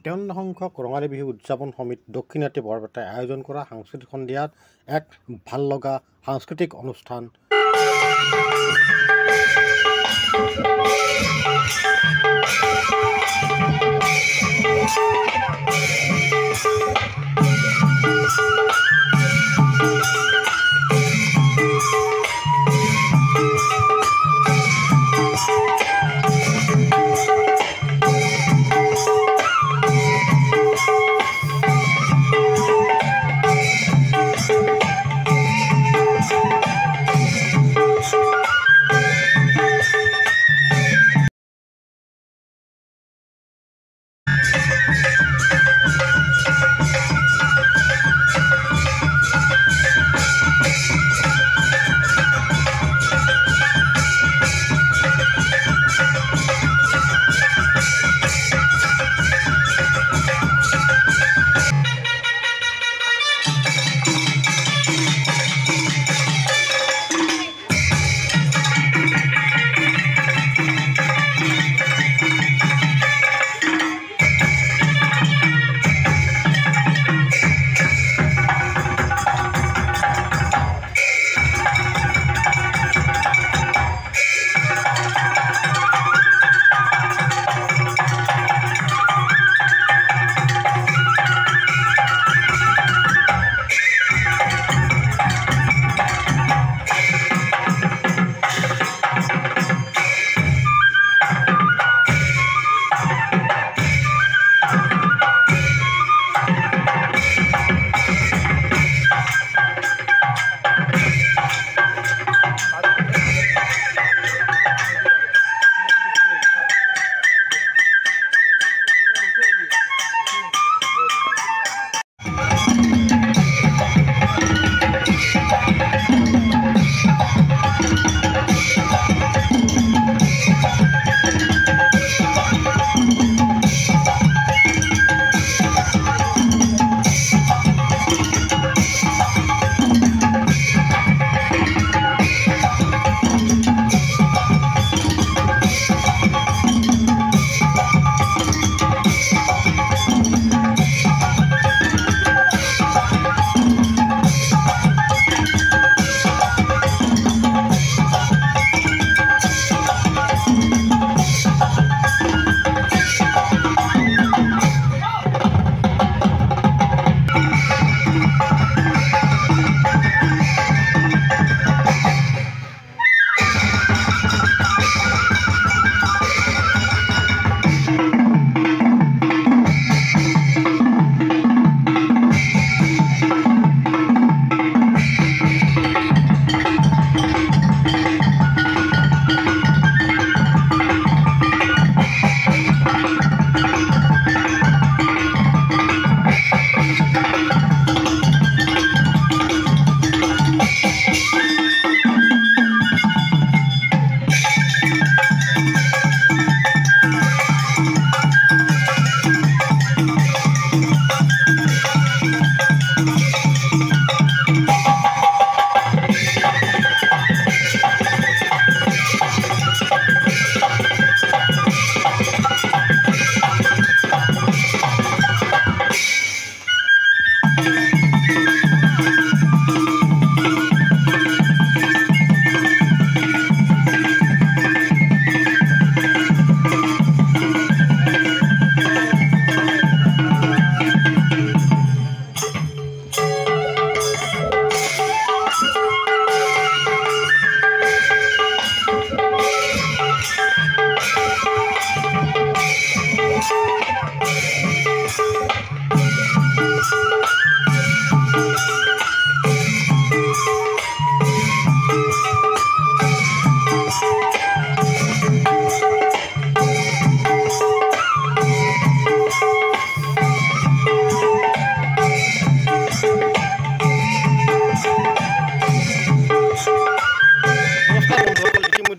৫৭ সংখ্যক ৰঙালী বিহু উদযাপন সমিতি দক্ষিণাতী বৰপেটাই আয়োজন কৰা সাংস্কৃতিক সন্ধিয়াত এক ভাল লগা সাংস্কৃতিক অনুষ্ঠান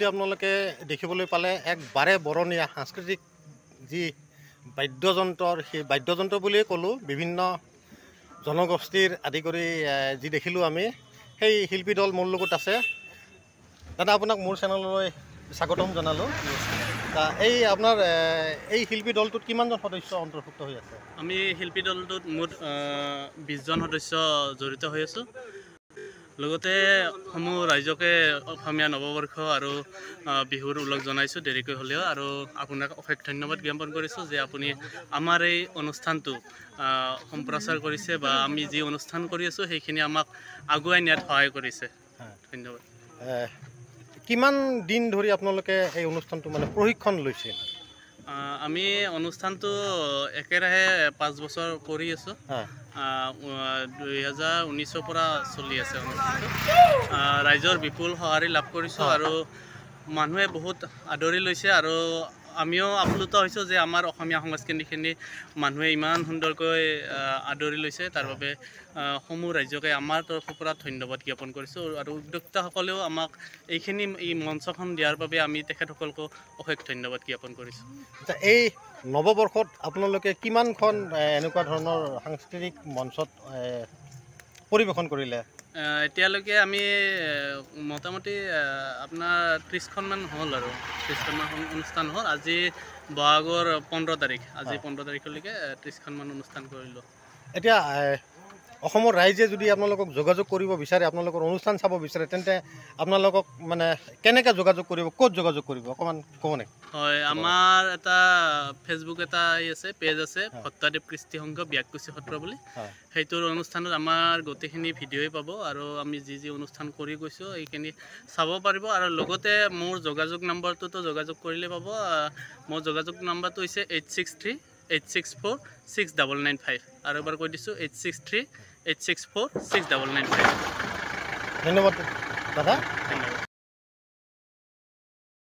আপোনালোকে দেখিবলৈ পালে এক বাৰে বৰণীয়া সাংস্কৃতিক যি বাদ্যযন্ত্ৰৰ সেই বাদ্যযন্ত্ৰ বুলিয়ে ক'লোঁ বিভিন্ন জনগোষ্ঠীৰ আদি কৰি যি দেখিলোঁ আমি সেই শিল্পী দল মোৰ লগত আছে। দাদা আপোনাক মোৰ চেনেললৈ স্বাগতম জনালোঁ। এই আপোনাৰ এই শিল্পী দলটোত কিমানজন সদস্য অন্তৰ্ভুক্ত হৈ আছে? আমি শিল্পী দলটোত মুঠ 20জন সদস্য জড়িত হৈ আছোঁ। লগতে সমূহ ৰাইজকে অসমীয়া নৱবৰ্ষ আৰু বিহুৰ ওলগ জনাইছোঁ দেৰিকৈ হ'লেও, আৰু আপোনাক অশেষ ধন্যবাদ জ্ঞাপন কৰিছোঁ যে আপুনি আমাৰ এই অনুষ্ঠানটো সম্প্ৰচাৰ কৰিছে বা আমি যি অনুষ্ঠান কৰি আছোঁ সেইখিনি আমাক আগুৱাই নিয়াত সহায় কৰিছে। ধন্যবাদ। কিমান দিন ধৰি আপোনালোকে এই অনুষ্ঠানটো মানে প্ৰশিক্ষণ লৈছিল? আমি অনুষ্ঠানটো একেৰাহে 5 বছৰ কৰি আছোঁ। 2019ৰ পৰা চলি আছে অনুষ্ঠানটো। ৰাইজৰ বিপুল সঁহাৰি লাভ কৰিছোঁ আৰু মানুহে বহুত আদৰি লৈছে, আৰু আমিও আপ্লুত হৈছোঁ যে আমাৰ অসমীয়া সংস্কৃতিখিনি মানুহে ইমান সুন্দৰকৈ আদৰি লৈছে। তাৰ বাবে সমূহ ৰাইজকে আমাৰ তৰফৰ পৰা ধন্যবাদ জ্ঞাপন কৰিছোঁ, আৰু উদ্যোক্তাসকলেও আমাক এই মঞ্চখন দিয়াৰ বাবে আমি তেখেতসকলকো অশেষ ধন্যবাদ জ্ঞাপন কৰিছোঁ। এই নৱবৰ্ষত আপোনালোকে কিমানখন এনেকুৱা ধৰণৰ সাংস্কৃতিক মঞ্চত পৰিৱেশন কৰিলে? এতিয়ালৈকে আমি মোটামুটি আপোনাৰ 30খনমান হ'ল, আৰু 30খনমান অনুষ্ঠান হ'ল। আজি বহাগৰ 15 তাৰিখ, আজি 15 তাৰিখলৈকে 30খনমান অনুষ্ঠান কৰিলোঁ। এতিয়া অসমৰ ৰাইজে যদি আপোনালোকক যোগাযোগ কৰিব বিচাৰে, আপোনালোকৰ অনুষ্ঠান চাব বিচাৰে, তেন্তে আপোনালোকক মানে কেনেকৈ যোগাযোগ কৰিব, ক'ত যোগাযোগ কৰিব, অকণমান ক'ব নেকি? হয়, আমাৰ এটা ফেচবুক এটা আছে, পেজ আছে, ভট্টাদেৱ কৃষ্টি সংঘ ব্যাকুচি সত্ৰ বুলি। সেইটোৰ অনুষ্ঠানত আমাৰ গোটেইখিনি ভিডিঅ'ই পাব, আৰু আমি যি যি অনুষ্ঠান কৰি গৈছোঁ এইখিনি চাব পাৰিব। আৰু লগতে মোৰ যোগাযোগ নম্বৰটোতো যোগাযোগ কৰিলে পাব। মোৰ যোগাযোগ নম্বৰটো হৈছে 8638646995। আৰু এবাৰ কৈ দিছোঁ 8638646995। ধন্যবাদ দাদা। ধন্যবাদ।